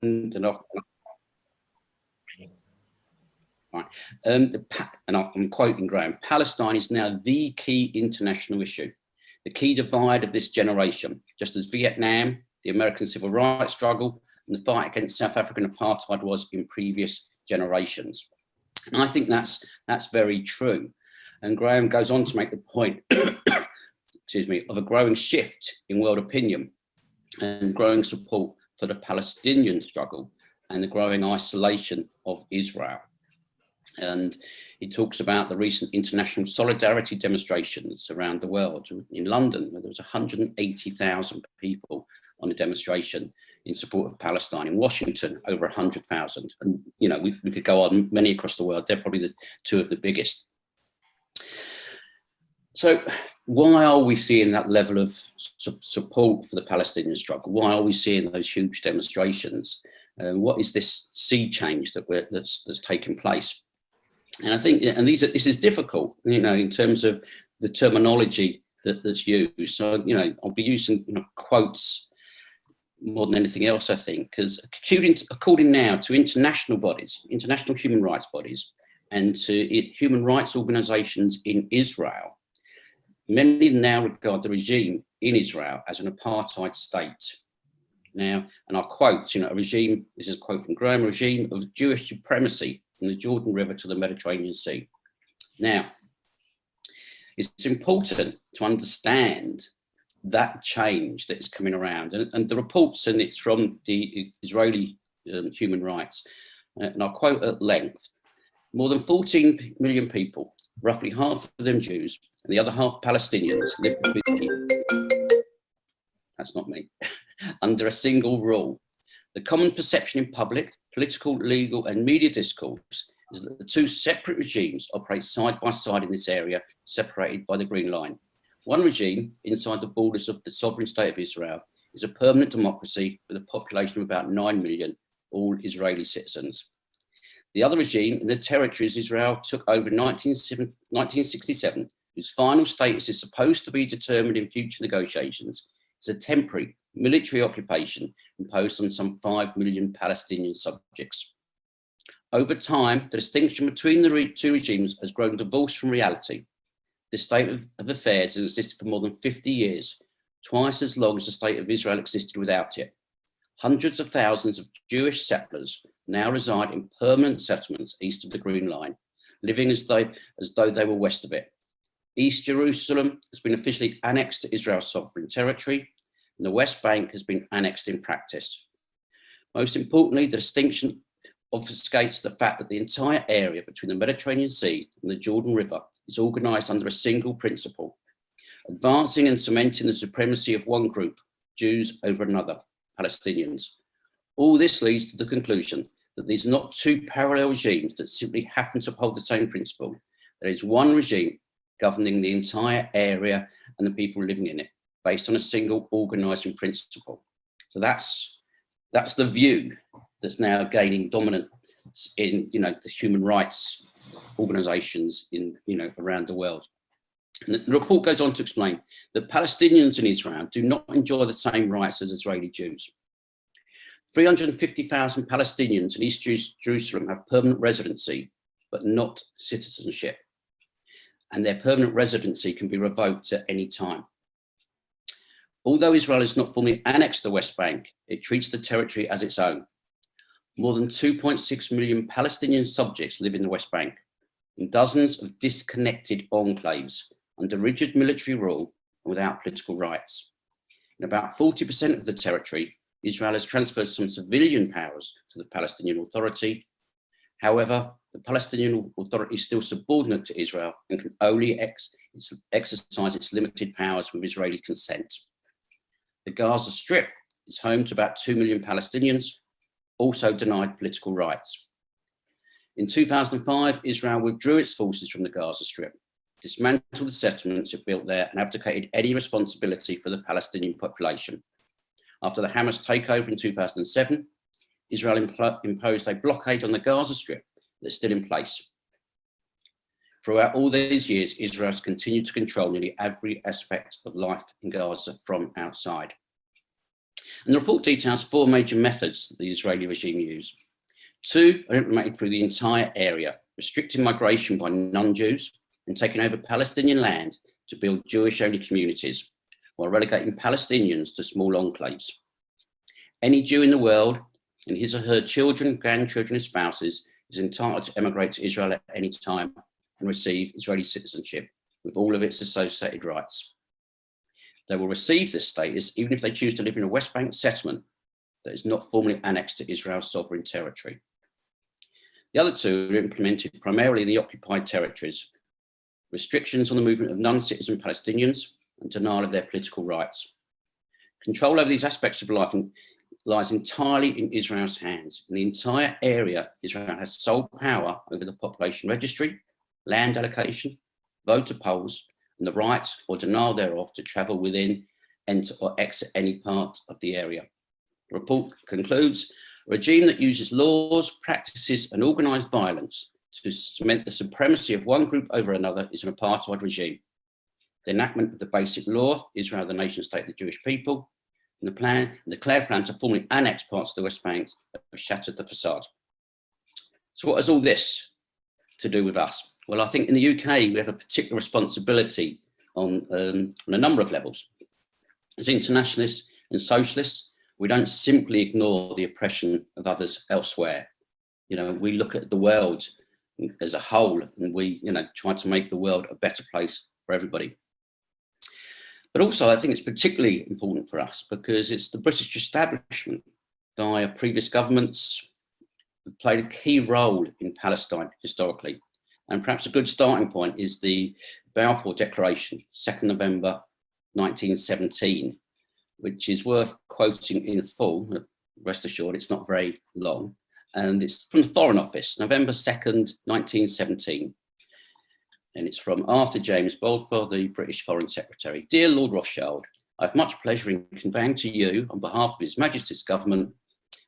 and right. I'm quoting Graham, Palestine is now the key international issue, the key divide of this generation, just as Vietnam, the American civil rights struggle, and the fight against South African apartheid was in previous generations. And I think that's very true. And Graham goes on to make the point, excuse me, of a growing shift in world opinion and growing support for the Palestinian struggle and the growing isolation of Israel. And he talks about the recent international solidarity demonstrations around the world. In London, where there was 180,000 people on a demonstration in support of Palestine. In Washington, over 100,000. And, you know, we could go on, many across the world. They're probably the two of the biggest. So why are we seeing that level of support for the Palestinian struggle? Why are we seeing those huge demonstrations? What is this sea change that's taking place? And I think, and this is difficult, you know, in terms of the terminology that's used. So, you know, I'll be using quotes more than anything else, I think, because according now to international bodies, international human rights bodies, and to human rights organisations in Israel, many now regard the regime in Israel as an apartheid state. Now, and I'll quote, you know, a regime, this is a quote from Graham, a regime of Jewish supremacy from the Jordan River to the Mediterranean Sea. Now, it's important to understand that change that is coming around, and the reports, and it's from the Israeli human rights, and I'll quote at length, more than 14 million people, roughly half of them Jews, and the other half Palestinians, live between, that's not me, under a single rule. The common perception in public, political, legal, and media discourse is that the two separate regimes operate side by side in this area, separated by the Green Line. One regime, inside the borders of the sovereign state of Israel, is a permanent democracy with a population of about 9 million, all Israeli citizens. The other regime in the territories Israel took over in 1967, whose final status is supposed to be determined in future negotiations, is a temporary military occupation imposed on some 5 million Palestinian subjects. Over time, the distinction between the two regimes has grown divorced from reality. This state of affairs has existed for more than 50 years, twice as long as the state of Israel existed without it. Hundreds of thousands of Jewish settlers now reside in permanent settlements east of the Green Line, living as though they were west of it. East Jerusalem has been officially annexed to Israel's sovereign territory, and the West Bank has been annexed in practice. Most importantly, the distinction obfuscates the fact that the entire area between the Mediterranean Sea and the Jordan River is organised under a single principle, advancing and cementing the supremacy of one group, Jews over another, Palestinians. All this leads to the conclusion that these are not two parallel regimes that simply happen to uphold the same principle. There is one regime governing the entire area and the people living in it, based on a single organising principle. So that's the view that's now gaining dominance in, you know, the human rights organisations in, you know, around the world. And the report goes on to explain that Palestinians in Israel do not enjoy the same rights as Israeli Jews. 350,000 Palestinians in East Jerusalem have permanent residency, but not citizenship. And their permanent residency can be revoked at any time. Although Israel is not formally annexed the West Bank, it treats the territory as its own. More than 2.6 million Palestinian subjects live in the West Bank, in dozens of disconnected enclaves under rigid military rule and without political rights. In about 40% of the territory, Israel has transferred some civilian powers to the Palestinian Authority. However, the Palestinian Authority is still subordinate to Israel and can only exercise its limited powers with Israeli consent. The Gaza Strip is home to about 2 million Palestinians, also denied political rights. In 2005, Israel withdrew its forces from the Gaza Strip, dismantled the settlements it built there, and abdicated any responsibility for the Palestinian population. After the Hamas takeover in 2007, Israel imposed a blockade on the Gaza Strip that's still in place. Throughout all these years, Israel has continued to control nearly every aspect of life in Gaza from outside. And the report details 4 major methods that the Israeli regime use. 2 are implemented through the entire area, restricting migration by non-Jews and taking over Palestinian land to build Jewish-only communities, while relegating Palestinians to small enclaves. Any Jew in the world, and his or her children, grandchildren, and spouses, is entitled to emigrate to Israel at any time and receive Israeli citizenship with all of its associated rights. They will receive this status even if they choose to live in a West Bank settlement that is not formally annexed to Israel's sovereign territory. The other 2 are implemented primarily in the occupied territories: restrictions on the movement of non-citizen Palestinians and denial of their political rights. Control over these aspects of life lies entirely in Israel's hands. In the entire area, Israel has sole power over the population registry, land allocation, voter polls, and the right or denial thereof to travel within, enter or exit any part of the area. The report concludes, a regime that uses laws, practices, and organised violence to cement the supremacy of one group over another is an apartheid regime. The enactment of the basic law, Israel, the nation state of the Jewish people, and the declared plan to formally annex parts of the West Bank have shattered the facade. So what has all this to do with us? Well, I think in the UK, we have a particular responsibility on a number of levels. As internationalists and socialists, we don't simply ignore the oppression of others elsewhere. We look at the world as a whole, and we, try to make the world a better place for everybody. But also, I think it's particularly important for us because it's the British establishment via previous governments have played a key role in Palestine historically. And perhaps a good starting point is the Balfour Declaration, 2nd November 1917, which is worth quoting in full. Rest assured, it's not very long. And it's from the Foreign Office, November 2nd, 1917. And it's from Arthur James Balfour, the British Foreign Secretary. Dear Lord Rothschild, I have much pleasure in conveying to you, on behalf of His Majesty's government,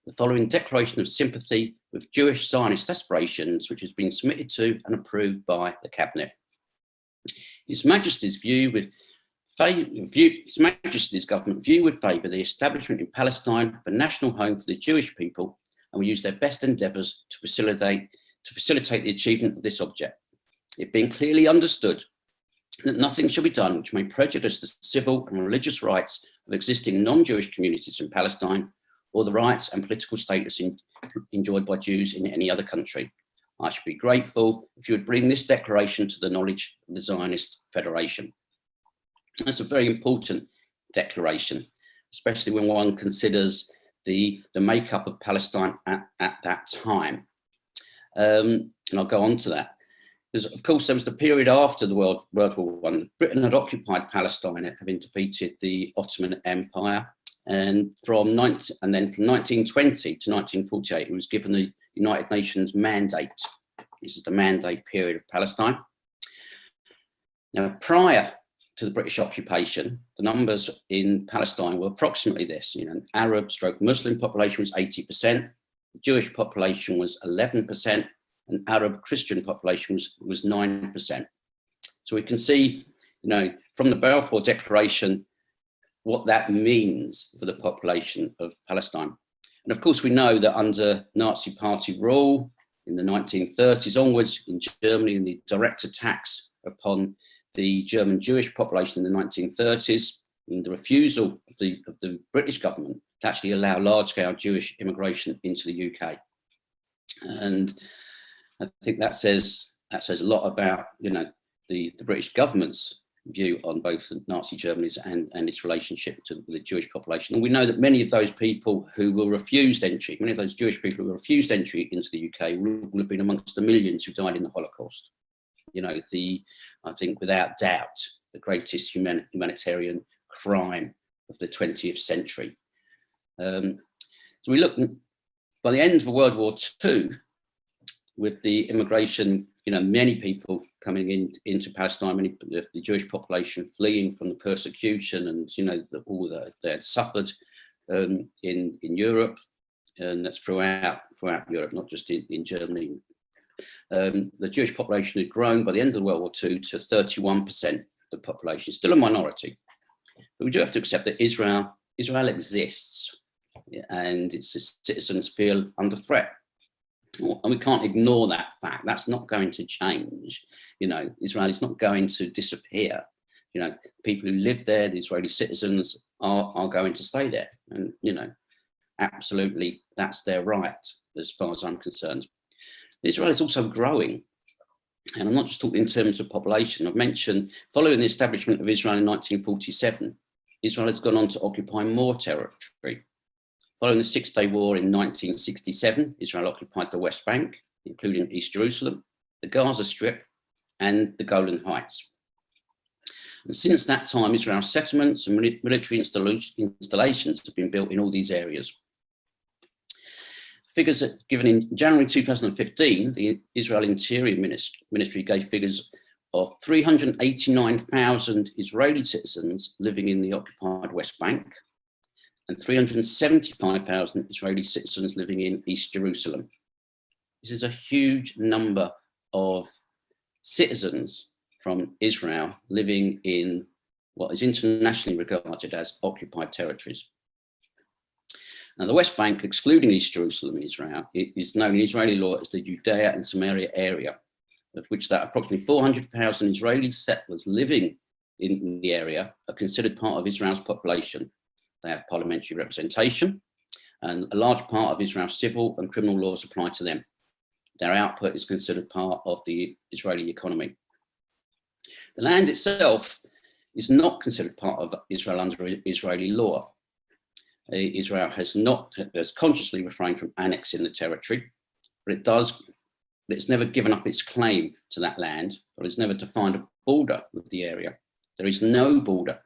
the following declaration of sympathy with Jewish Zionist aspirations, which has been submitted to and approved by the Cabinet. His Majesty's government view with favour the establishment in Palestine of a national home for the Jewish people, and will use their best endeavours to facilitate the achievement of this object. It being clearly understood that nothing shall be done which may prejudice the civil and religious rights of existing non-Jewish communities in Palestine, or the rights and political status enjoyed by Jews in any other country. I should be grateful if you would bring this declaration to the knowledge of the Zionist Federation. That's a very important declaration, especially when one considers the makeup of Palestine at that time. And I'll go on to that. Because, of course, there was the period after the World War I. Britain had occupied Palestine, having defeated the Ottoman Empire. And from 1920 to 1948, it was given the United Nations mandate. This is the mandate period of Palestine. Now, prior to the British occupation, the numbers in Palestine were approximately this. An Arab/Muslim population was 80%, the Jewish population was 11%, and Arab Christian population was 9%. So we can see, from the Balfour Declaration, what that means for the population of Palestine. And of course, we know that under Nazi Party rule in the 1930s onwards in Germany, and the direct attacks upon the German Jewish population in the 1930s, and the refusal of the British government to actually allow large-scale Jewish immigration into the UK. And I think that says a lot about the British government's view on both Nazi Germany's and its relationship to the Jewish population. And we know that many of those people who were refused entry, many of those Jewish people who were refused entry into the UK will have been amongst the millions who died in the Holocaust. I think without doubt, the greatest humanitarian crime of the 20th century. So we look, by the end of World War II, with the immigration, many people coming into Palestine, many of the Jewish population fleeing from the persecution and, all that they had suffered in Europe, and that's throughout Europe, not just in Germany. The Jewish population had grown by the end of World War II to 31% of the population, still a minority. But we do have to accept that Israel exists. and its citizens feel under threat. And we can't ignore that fact. That's not going to change. Israel is not going to disappear. People who live there, the Israeli citizens, are going to stay there. And, absolutely, that's their right, as far as I'm concerned. Israel is also growing. And I'm not just talking in terms of population. I've mentioned, following the establishment of Israel in 1947, Israel has gone on to occupy more territory. Following the Six-Day War in 1967, Israel occupied the West Bank, including East Jerusalem, the Gaza Strip, and the Golan Heights. And since that time, Israel's settlements and military installations have been built in all these areas. Figures given in January 2015, the Israel Interior Ministry gave figures of 389,000 Israeli citizens living in the occupied West Bank, and 375,000 Israeli citizens living in East Jerusalem. This is a huge number of citizens from Israel living in what is internationally regarded as occupied territories. Now, the West Bank, excluding East Jerusalem in Israel, is known in Israeli law as the Judea and Samaria area, of which that approximately 400,000 Israeli settlers living in the area are considered part of Israel's population. They have parliamentary representation, and a large part of Israel's civil and criminal laws apply to them. Their output is considered part of the Israeli economy. The land itself is not considered part of Israel under Israeli law. Israel has consciously refrained from annexing the territory, but it's never given up its claim to that land, or it's never defined a border with the area. There is no border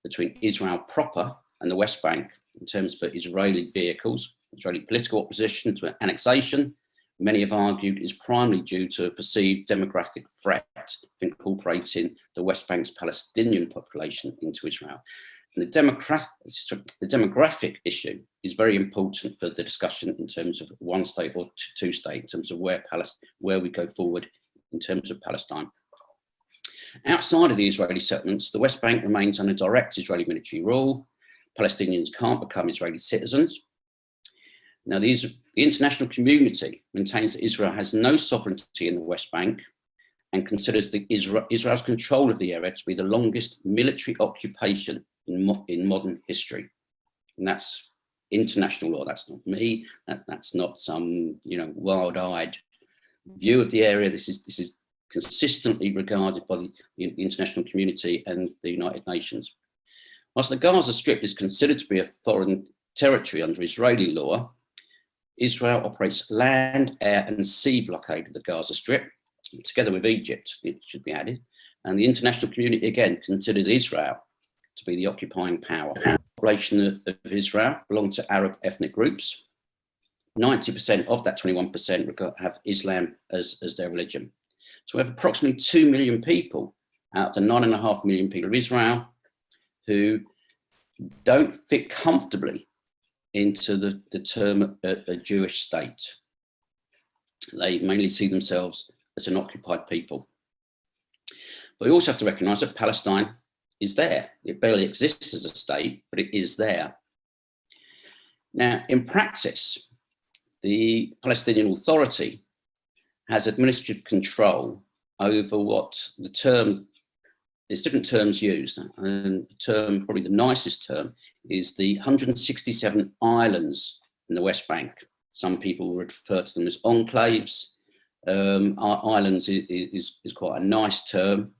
between Israel proper and the West Bank in terms for Israeli vehicles. Israeli political opposition to annexation, many have argued, is primarily due to a perceived demographic threat of incorporating the West Bank's Palestinian population into Israel. And the demographic issue is very important for the discussion in terms of one state or two state, in terms of where we go forward in terms of Palestine. Outside of the Israeli settlements, the West Bank remains under direct Israeli military rule. Palestinians can't become Israeli citizens. Now, the international community maintains that Israel has no sovereignty in the West Bank and considers Israel's control of the area to be the longest military occupation in modern history. And that's international law. That's not me. That's not some wild-eyed view of the area. This is consistently regarded by the international community and the United Nations. Whilst the Gaza Strip is considered to be a foreign territory under Israeli law, Israel operates land, air, and sea blockade of the Gaza Strip, together with Egypt, it should be added. And the international community, again, considered Israel to be the occupying power. The population of Israel belong to Arab ethnic groups. 90% of that 21% have Islam as their religion. So we have approximately 2 million people out of the 9.5 million people of Israel who don't fit comfortably into the term a Jewish state. They mainly see themselves as an occupied people. But we also have to recognise that Palestine is there. It barely exists as a state, but it is there. Now, in practice, the Palestinian Authority has administrative control over what the term, there's different terms used, and the term, probably the nicest term, is the 167 islands in the West Bank. Some people refer to them as enclaves. Islands is quite a nice term.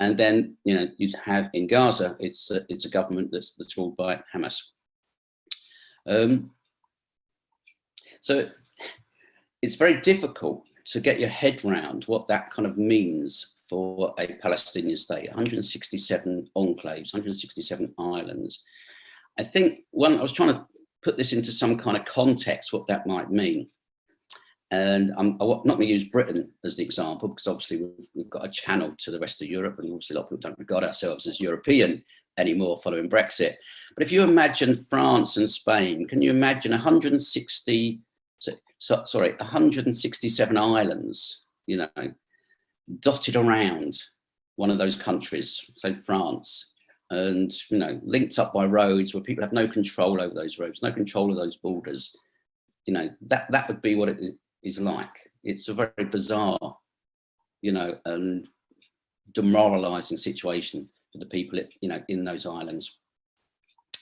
And then, you have in Gaza, it's a government that's ruled by Hamas. So it's very difficult to get your head around what that kind of means for a Palestinian state. 167 enclaves, 167 islands. I think I was trying to put this into some kind of context, what that might mean. And I'm not going to use Britain as the example, because obviously we've got a channel to the rest of Europe, and obviously a lot of people don't regard ourselves as European anymore following Brexit. But if you imagine France and Spain, can you imagine 167 islands, dotted around one of those countries, so France, and, you know, linked up by roads where people have no control over those roads, no control of those borders, you know, that would be what it is like. It's a very bizarre, you know, and demoralizing situation for the people, you know, in those islands.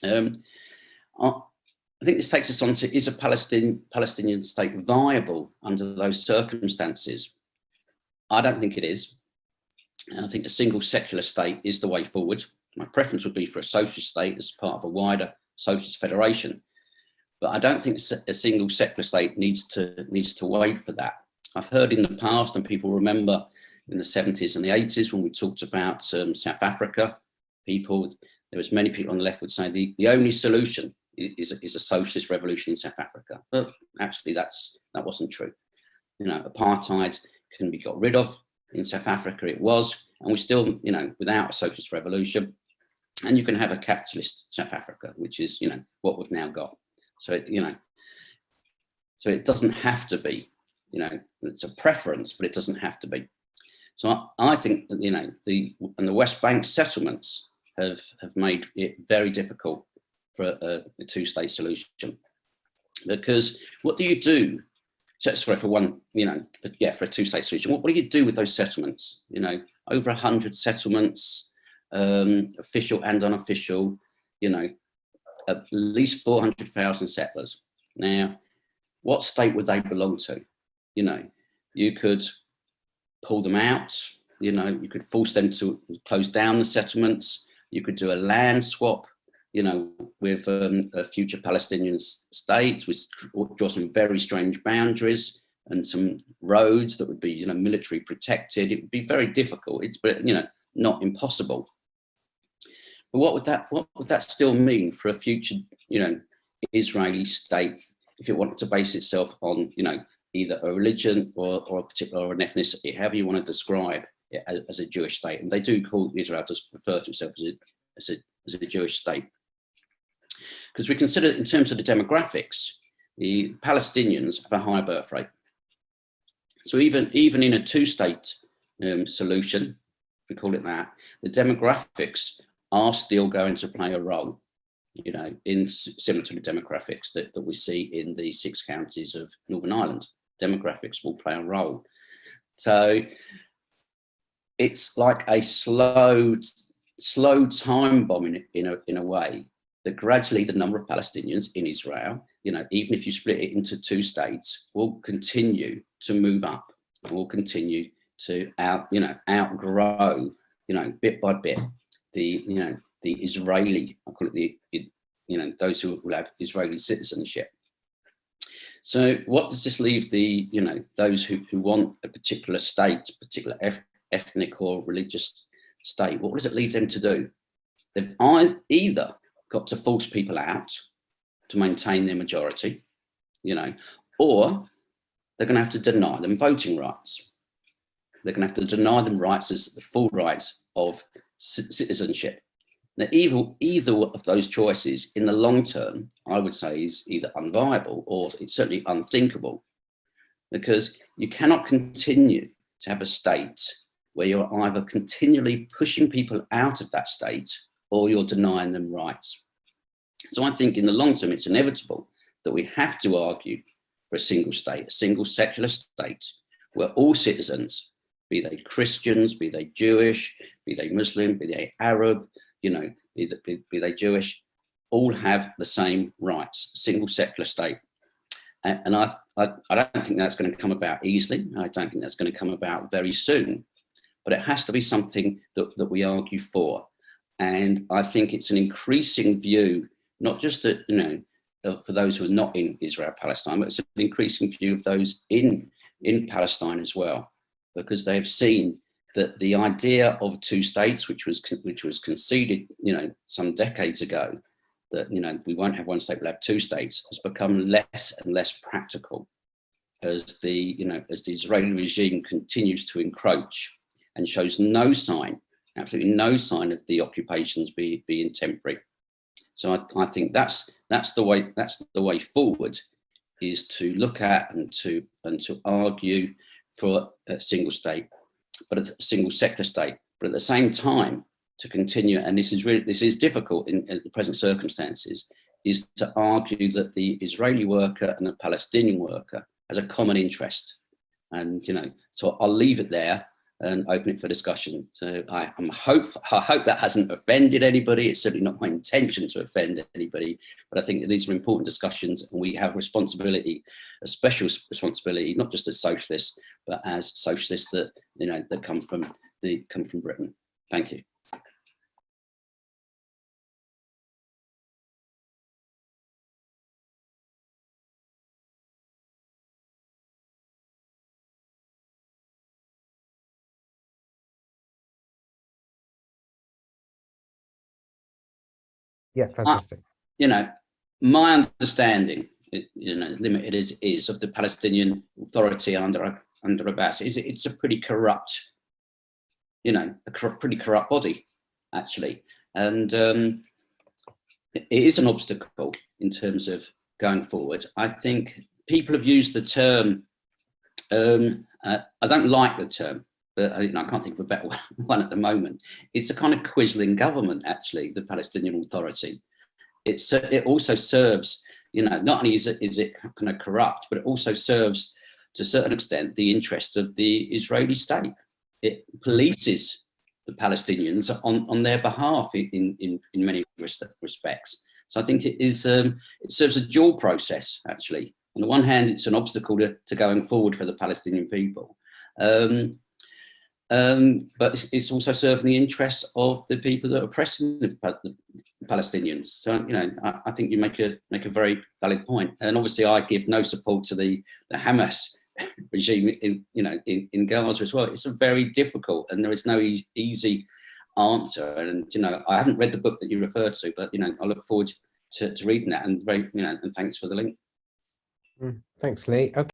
I think this takes us on to, is a Palestinian state viable under those circumstances? I don't think it is. And I think a single secular state is the way forward. My preference would be for a socialist state as part of a wider socialist federation. But I don't think a single secular state needs to wait for that. I've heard in the past, and people remember in the 70s and the 80s when we talked about South Africa, there was many people on the left would say the only solution is a socialist revolution in South Africa. But actually that wasn't true. You know, apartheid can be got rid of. In South Africa it was, and we still, you know, without a socialist revolution, and you can have a capitalist South Africa, which is, you know, what we've now got. So it doesn't have to be, you know, it's a preference, but it doesn't have to be. So I think that, you know, the West Bank settlements have made it very difficult for a two-state solution, because what do you do? Sorry, for one, you know, for a two-state solution, what do you do with those settlements? You know, over 100 settlements, official and unofficial, you know, at least 400,000 settlers. Now, what state would they belong to? You know, you could pull them out, you know, you could force them to close down the settlements, you could do a land swap, you know, with a future Palestinian state, which draw some very strange boundaries and some roads that would be, you know, military protected. It would be very difficult. But you know, not impossible. But what would that still mean for a future, you know, Israeli state if it wanted to base itself on, you know, either a religion or a particular, or an ethnicity, however you want to describe it, as a Jewish state? And they do call Israel, just refer to itself as a Jewish state. Because we consider, in terms of the demographics, the Palestinians have a higher birth rate. So even in a two-state solution, we call it that, the demographics are still going to play a role, you know, similar to the demographics that we see in the 6 counties of Northern Ireland. Demographics will play a role. So it's like a slow time bomb in a way, that gradually the number of Palestinians in Israel, you know, even if you split it into 2 states, will continue to move up, and will continue to outgrow, you know, bit by bit, the Israeli, I call it you know, those who will have Israeli citizenship. So what does this leave the, you know, those who want a particular state, particular ethnic or religious state, what does it leave them to do? They've either got to force people out to maintain their majority, you know, or they're going to have to deny them voting rights. They're going to have to deny them rights as the full rights of citizenship. Now, either of those choices in the long term, I would say, is either unviable or it's certainly unthinkable, because you cannot continue to have a state where you're either continually pushing people out of that state or you're denying them rights. So I think in the long term, it's inevitable that we have to argue for a single state, a single secular state, where all citizens, be they Christians, be they Jewish, be they Muslim, be they Arab, you know, be they Jewish, all have the same rights, single secular state. And I don't think that's going to come about easily. I don't think that's going to come about very soon, but it has to be something that we argue for. And I think it's an increasing view, not just that, you know, for those who are not in Israel, Palestine, but it's an increasing view of those in Palestine as well, because they have seen that the idea of 2 states, which was conceded, you know, some decades ago, that, you know, we won't have 1 state, we'll have 2 states, has become less and less practical as the Israeli regime continues to encroach and shows no sign, absolutely no sign, of the occupations being temporary. So I think that's the way forward, is to look at and to argue for a single state, but a single secular state, but at the same time to continue, and this is difficult in the present circumstances, is to argue that the Israeli worker and the Palestinian worker has a common interest. And, so I'll leave it there and open it for discussion. So I hope that hasn't offended anybody. It's certainly not my intention to offend anybody, but I think these are important discussions, and we have responsibility, a special responsibility, not just as socialists, but as socialists that, that come from Britain. Thank you. Yeah, fantastic. My understanding, as limited as is, of the Palestinian Authority under Abbas, it's a pretty corrupt, pretty corrupt body, actually, and it is an obstacle in terms of going forward. I think people have used the term. I don't like the term, but I can't think of a better one at the moment. It's a kind of quisling government, actually, the Palestinian Authority. It also serves, not only is it kind of corrupt, but it also serves to a certain extent the interests of the Israeli state. It polices the Palestinians on their behalf in many respects. So I think it serves a dual process, actually. On the one hand, it's an obstacle to going forward for the Palestinian people. But it's also serving the interests of the people that are oppressing the Palestinians. So, I think you make a very valid point. And obviously, I give no support to the Hamas regime in Gaza as well. It's a very difficult, and there is no easy answer. And I haven't read the book that you referred to, but I look forward to reading that. And and thanks for the link. Thanks, Lee. Okay.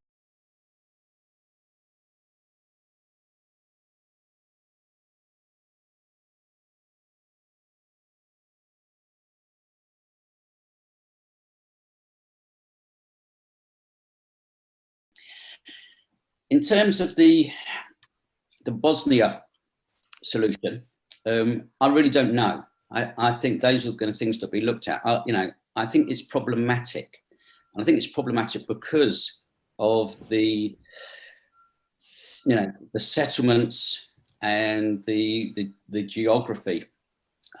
In terms of the Bosnia solution, I really don't know. I think those are going to things to be looked at. I think it's problematic, and I think it's problematic because of the settlements and the geography.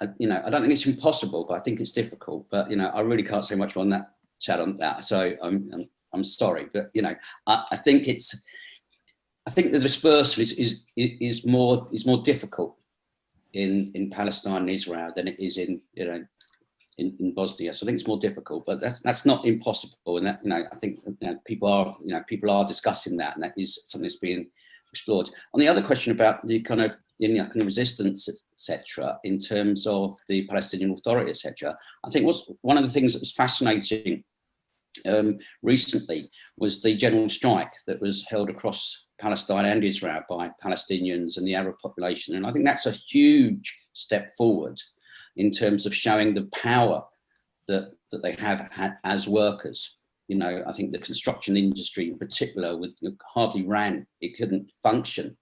I don't think it's impossible, but I think it's difficult. But I really can't say much on that chat on that. So I'm sorry, but I think the dispersal is more difficult in Palestine and Israel than it is in Bosnia. So I think it's more difficult, but that's not impossible. And that I think people are discussing that, and that is something that's being explored. On the other question about the kind of resistance, etc., in terms of the Palestinian Authority, etc., I think one of the things that was fascinating recently was the general strike that was held across Palestine and Israel by Palestinians and the Arab population. And I think that's a huge step forward in terms of showing the power that they have had as workers. I think the construction industry in particular hardly ran. It couldn't function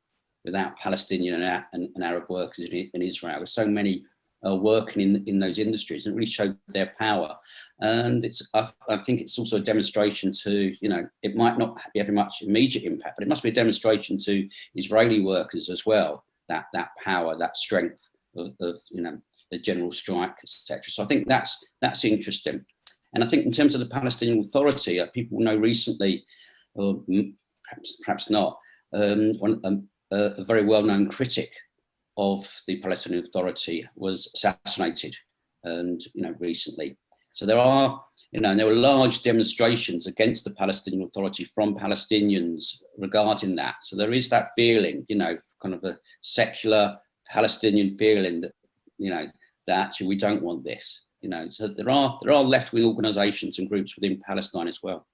without Palestinian and Arab workers in Israel. There's so many working in those industries, and it really showed their power. And I think it's also a demonstration to, it might not be having much immediate impact, but it must be a demonstration to Israeli workers as well, that power, that strength of the general strike, etc. So I think that's interesting. And I think in terms of the Palestinian Authority, people know recently, or perhaps not, a very well-known critic of the Palestinian Authority was assassinated, and recently. So there were large demonstrations against the Palestinian Authority from Palestinians regarding that. So there is that feeling, kind of a secular Palestinian feeling that that actually we don't want this. So there are left-wing organisations and groups within Palestine as well.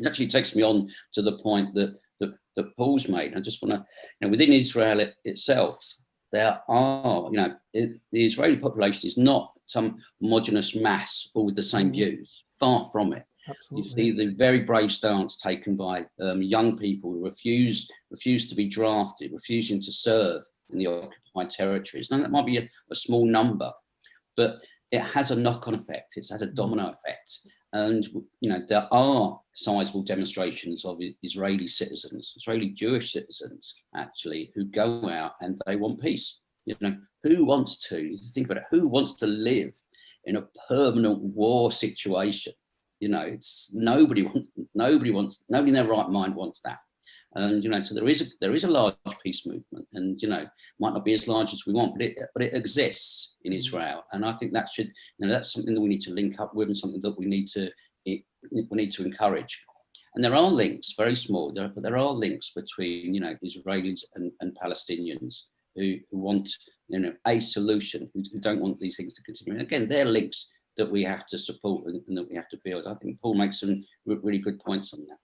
It actually takes me on to the point that Paul's made. I just want to, within Israel itself, there are, the Israeli population is not some homogenous mass all with the same views. Far from it. Absolutely. You see the very brave stance taken by young people who refuse to be drafted, refusing to serve in the occupied territories. Now that might be a small number, but it has a knock-on effect. It has a domino effect. And, there are sizable demonstrations of Israeli citizens, Israeli Jewish citizens, actually, who go out and they want peace. Who wants to, think about it, who wants to live in a permanent war situation? It's nobody in their right mind wants that. And, so there is a large peace movement, and, might not be as large as we want, but it exists in Israel. And I think that should, that's something that we need to link up with, and something that we need to encourage. And there are links, very small, but there are links between, Israelis and Palestinians who want, a solution, who don't want these things to continue. And again, they're links that we have to support and that we have to build. I think Paul makes some really good points on that.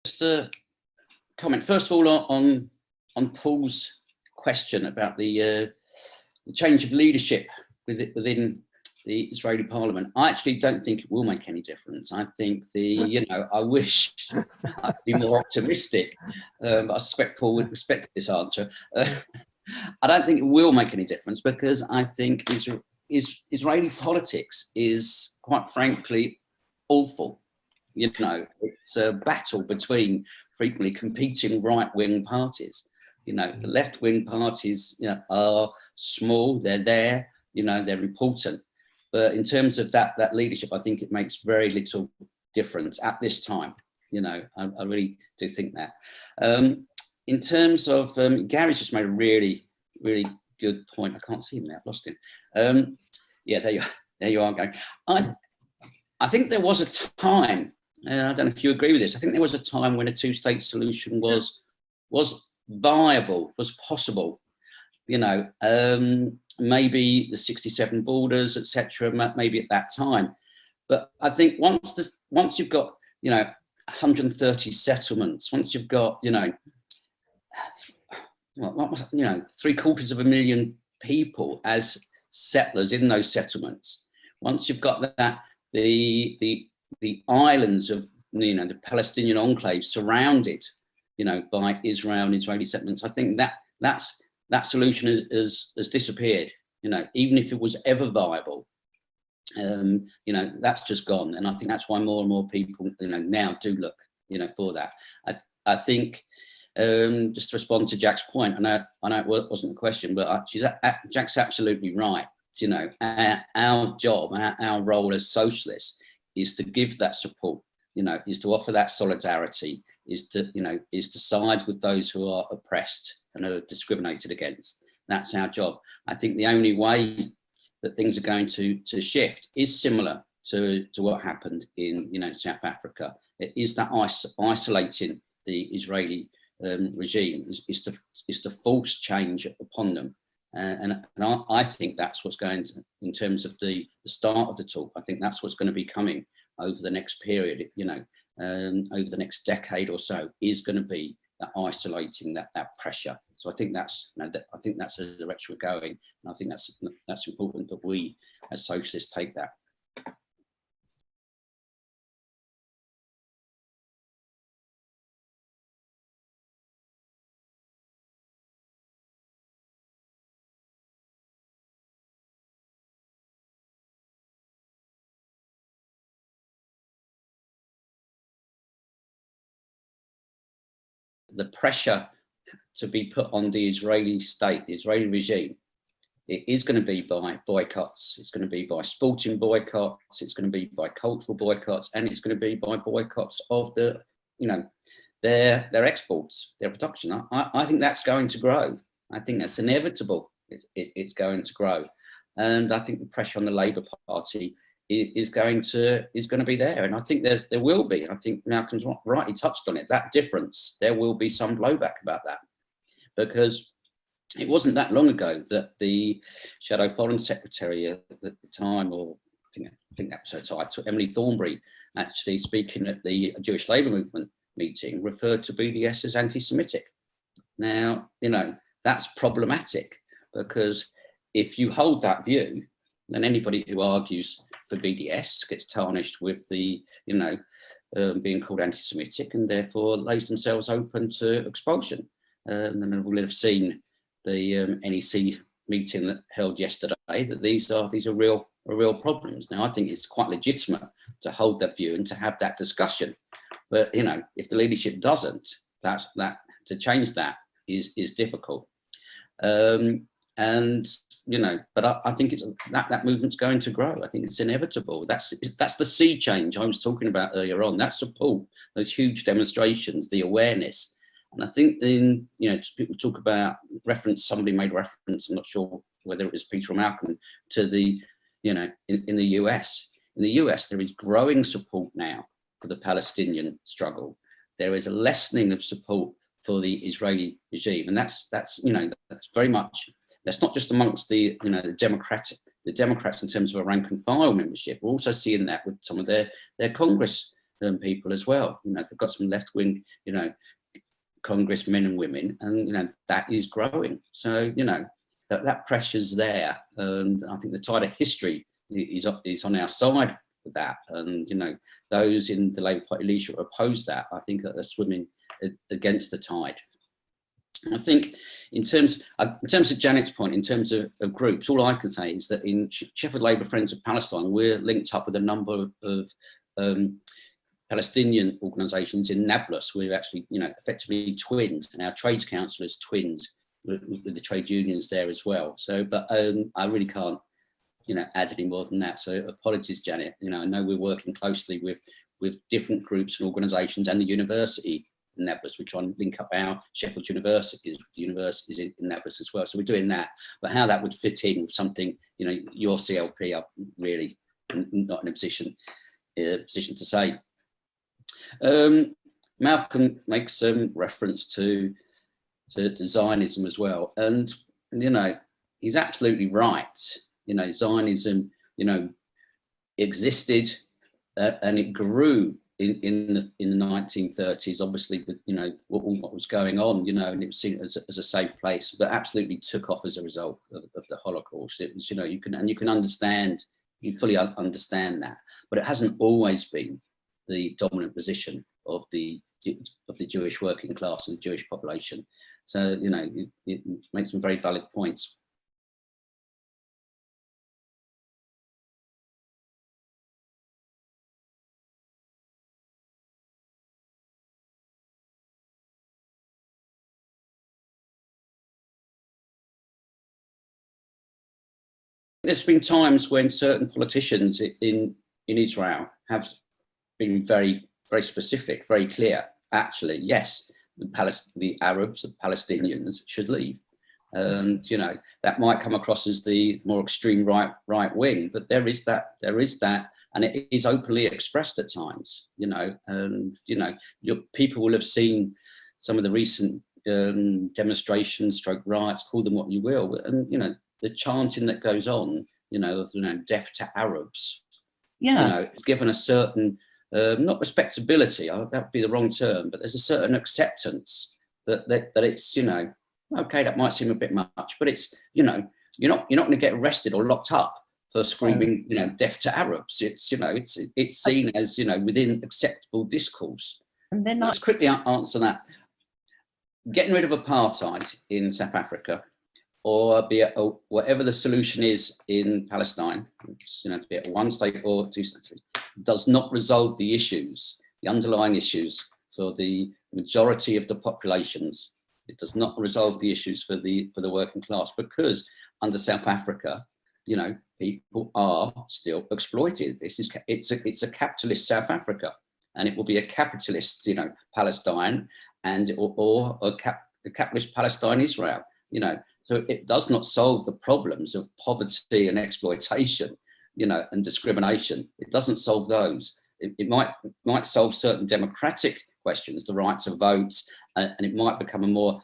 Just a comment, first of all, on Paul's question about the change of leadership within the Israeli parliament. I actually don't think it will make any difference. I think I wish I'd be more optimistic, but I suspect Paul would respect this answer. I don't think it will make any difference, because I think Israeli politics is, quite frankly, awful. It's a battle between frequently competing right-wing parties. The left-wing parties are small, they're there, they're important. But in terms of that leadership, I think it makes very little difference at this time. I really do think that. In terms of, Gary's just made a really, really good point. I can't see him now, I've lost him. Yeah, there you are, Gary. I think there was a time, I don't know if you agree with this, I think there was a time when a two-state solution was viable, was possible. Maybe the 67 borders, etc., maybe at that time. But I think once you've got 130 settlements, once you've got 750,000 people as settlers in those settlements, once you've got that, the islands of the Palestinian enclave surrounded by Israel and Israeli settlements, I think that solution has disappeared. Even if it was ever viable, that's just gone. And I think that's why more and more people now do look for that. I think just to respond to Jack's point, I know it wasn't a question, but Jack's absolutely right. Our job, our role as socialists is to give that support, is to offer that solidarity, is to side with those who are oppressed and are discriminated against. That's our job. I think the only way that things are going to shift is similar to what happened in South Africa. It is that isolating the Israeli regime, is to force change upon them. And I think that's what's going to, in terms of the start of the talk, I think that's what's going to be coming over the next period, over the next decade or so, is going to be that isolating, that pressure. So I think that's, I think that's the direction we're going, and I think that's important that we as socialists take that. The pressure to be put on the Israeli state, the Israeli regime, it is going to be by boycotts. It's going to be by sporting boycotts. It's going to be by cultural boycotts, and it's going to be by boycotts of their exports, their production. I think that's going to grow. I think that's inevitable. It's going to grow, and I think the pressure on the Labour Party is going to be there, and I think there will be. I think Malcolm's rightly touched on it. That difference, there will be some blowback about that, because it wasn't that long ago that the Shadow Foreign Secretary at the time, or I think that was her title, Emily Thornberry, actually speaking at the Jewish Labour Movement meeting, referred to BDS as anti-Semitic. Now, that's problematic, because if you hold that view, then anybody who argues for BDS gets tarnished with the, being called anti-Semitic, and therefore lays themselves open to expulsion. And we'll have seen the NEC meeting that held yesterday that these are real problems. Now, I think it's quite legitimate to hold that view and to have that discussion, but if the leadership doesn't, that to change that is difficult. And but I think it's that movement's going to grow. I think it's inevitable. That's the sea change I was talking about earlier on. That support, those huge demonstrations, the awareness. And I think people talk about somebody made reference, I'm not sure whether it was Peter or Malcolm, to the, in the US. In the US, there is growing support now for the Palestinian struggle. There is a lessening of support for the Israeli regime. And that's very much, that's not just amongst the Democrats in terms of a rank and file membership. We're also seeing that with some of their Congress people as well. They've got some left-wing, congressmen and women, and that is growing. So that pressure's there, and I think the tide of history is on our side with that. And those in the Labour Party leadership oppose that. I think that they're swimming against the tide. I think in terms of Janet's point, in terms of groups, all I can say is that in Sheffield Labour Friends of Palestine, we're linked up with a number of Palestinian organisations in Nablus. We're actually, effectively twinned, and our trades council is twinned with the trade unions there as well. So, but I really can't, add any more than that. So apologies, Janet. I know we're working closely with different groups and organisations and the university in Nablus. We're trying to link up our Sheffield universities with the universities in Nablus as well. So we're doing that. But how that would fit in with something, your CLP, I'm really not in a position to say. Malcolm makes some reference to Zionism as well, and he's absolutely right. Zionism existed and it grew in the 1930s, obviously with what was going on, and it was seen as a safe place, but absolutely took off as a result of the Holocaust. It was you can understand, you fully understand that, but it hasn't always been the dominant position of the Jewish working class and the Jewish population. So it makes some very valid points. There's been times when certain politicians in Israel have been very, very specific, very clear. Actually, yes, the Arabs, the Palestinians should leave. And that might come across as the more extreme right wing, but there is that, and it is openly expressed at times. And people will have seen some of the recent demonstrations, riots, call them what you will, and the chanting that goes on, of death to Arabs. It's given a certain not respectability, that would be the wrong term, but there's a certain acceptance that it's, okay, that might seem a bit much, but it's, you're not going to get arrested or locked up for screaming, death to Arabs. It's, it's seen as, within acceptable discourse. And then let's quickly answer that. Getting rid of apartheid in South Africa, or whatever the solution is in Palestine, be it one state or two states, does not resolve the issues, the underlying issues for the majority of the populations. It does not resolve the issues for the working class, because under South Africa, people are still exploited. It's a capitalist South Africa, and it will be a capitalist, Palestine, or a capitalist Palestine Israel. So it does not solve the problems of poverty and exploitation, and discrimination. It doesn't solve those. It might solve certain democratic questions, the right to vote, and it might become a more,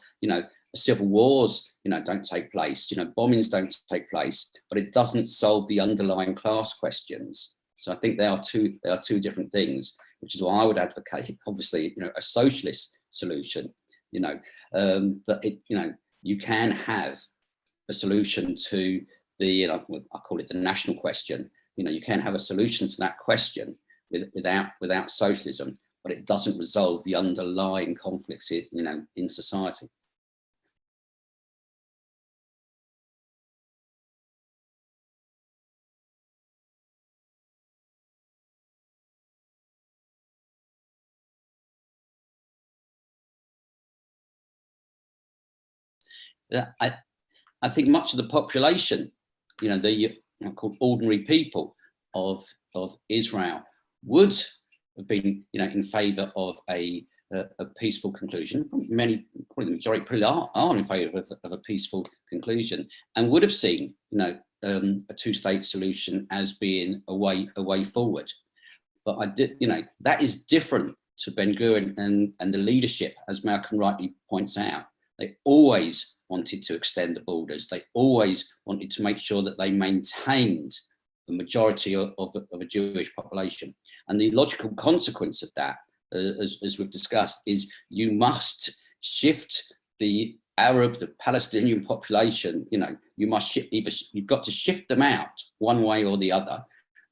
civil wars, don't take place, bombings don't take place, but it doesn't solve the underlying class questions. So I think they are two different things, which is why I would advocate, obviously, a socialist solution, but you can have a solution to the, I call it the national question. You can have a solution to that question without socialism, but it doesn't resolve the underlying conflicts, in society. I think much of the population, the called ordinary people of Israel, would have been, in favour of a peaceful conclusion. Many, probably the majority, probably are in favour of a peaceful conclusion, and would have seen, a two-state solution as being a way forward. But that is different to Ben-Gurion and the leadership, as Malcolm rightly points out. They always wanted to extend the borders. They always wanted to make sure that they maintained the majority of a Jewish population. And the logical consequence of that, as we've discussed, is you must shift the Arab, the Palestinian population. You must you've got to shift them out one way or the other.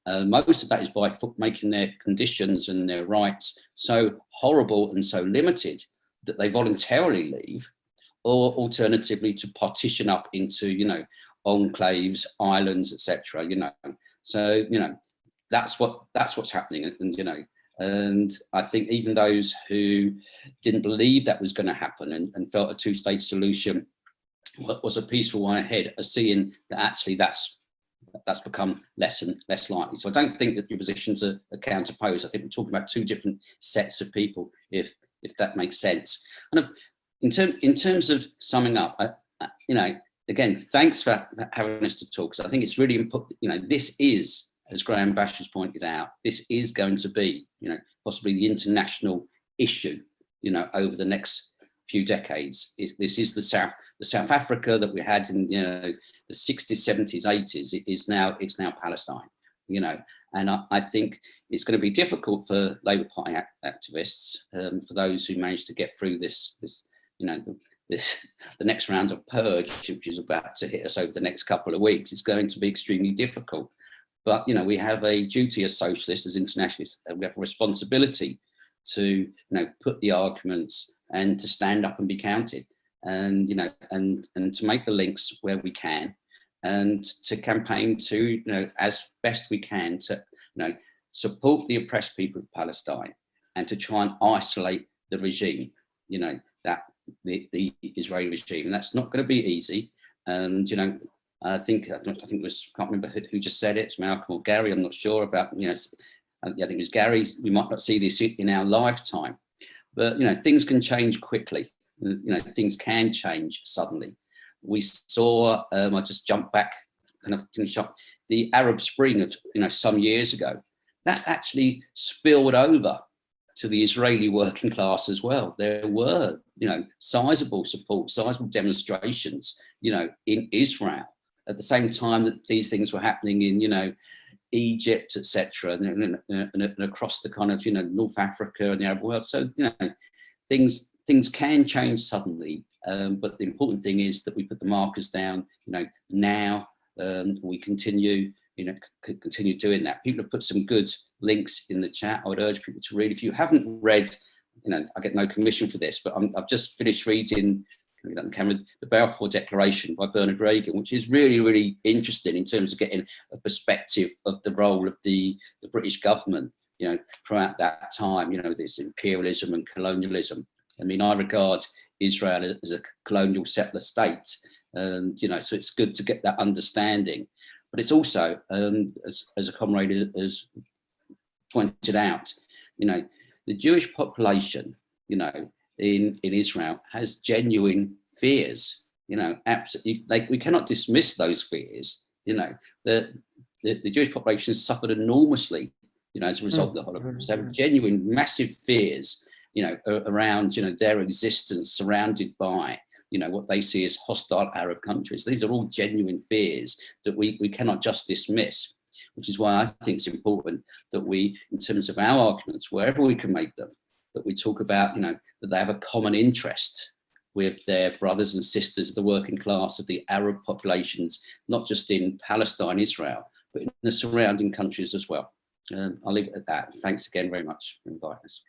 Most of that is by making their conditions and their rights so horrible and so limited that they voluntarily leave, or alternatively to partition up into, enclaves, islands, etc. So that's what's happening, and I think even those who didn't believe that was going to happen and felt a two-state solution was a peaceful one ahead, are seeing that actually that's become less and less likely. So I don't think that your positions are counterposed. I think we're talking about two different sets of people, if that makes sense. And in terms of summing up, again, thanks for having us to talk. So I think it's really important. This is, as Graham Bash has pointed out, this is going to be, possibly the international issue, over the next few decades. This is the South Africa that we had in, the 60s, 70s, 80s. It's now Palestine, and I think it's going to be difficult for Labour Party activists, for those who managed to get through this the next round of purge, which is about to hit us over the next couple of weeks. It's going to be extremely difficult. But we have a duty as socialists, as internationalists, we have a responsibility to put the arguments and to stand up and be counted, and and to make the links where we can, and to campaign to as best we can to support the oppressed people of Palestine, and to try and isolate the regime, that the Israeli regime. And that's not going to be easy. And I think it was, can't remember who just said it, it's Malcolm or Gary, I'm not sure about, I think it was Gary, we might not see this in our lifetime, but things can change quickly. Things can change suddenly. We saw, I just jumped back, kind of finish up, the Arab Spring of some years ago. That actually spilled over to the Israeli working class as well. There were, sizable support, sizable demonstrations, in Israel at the same time that these things were happening in, Egypt, etc., and across the kind of, North Africa and the Arab world. So, things can change suddenly, but the important thing is that we put the markers down, now. We continue doing that. People have put some good links in the chat. I would urge people to read. If you haven't read, I get no commission for this, but I've just finished reading the Balfour Declaration by Bernard Reagan, which is really, really interesting in terms of getting a perspective of the role of the British government, throughout that time, this imperialism and colonialism. I mean, I regard Israel as a colonial settler state, and so it's good to get that understanding. But it's also, as a comrade has pointed out, the Jewish population, in Israel has genuine fears, absolutely. Like, we cannot dismiss those fears. The Jewish population has suffered enormously, as a result of the Holocaust. They have genuine, massive fears, around, their existence, surrounded by what they see as hostile Arab countries. These are all genuine fears that we cannot just dismiss, which is why I think it's important that we, in terms of our arguments, wherever we can make them, that we talk about, that they have a common interest with their brothers and sisters, the working class of the Arab populations, not just in Palestine, Israel, but in the surrounding countries as well. I'll leave it at that. Thanks again very much for inviting us.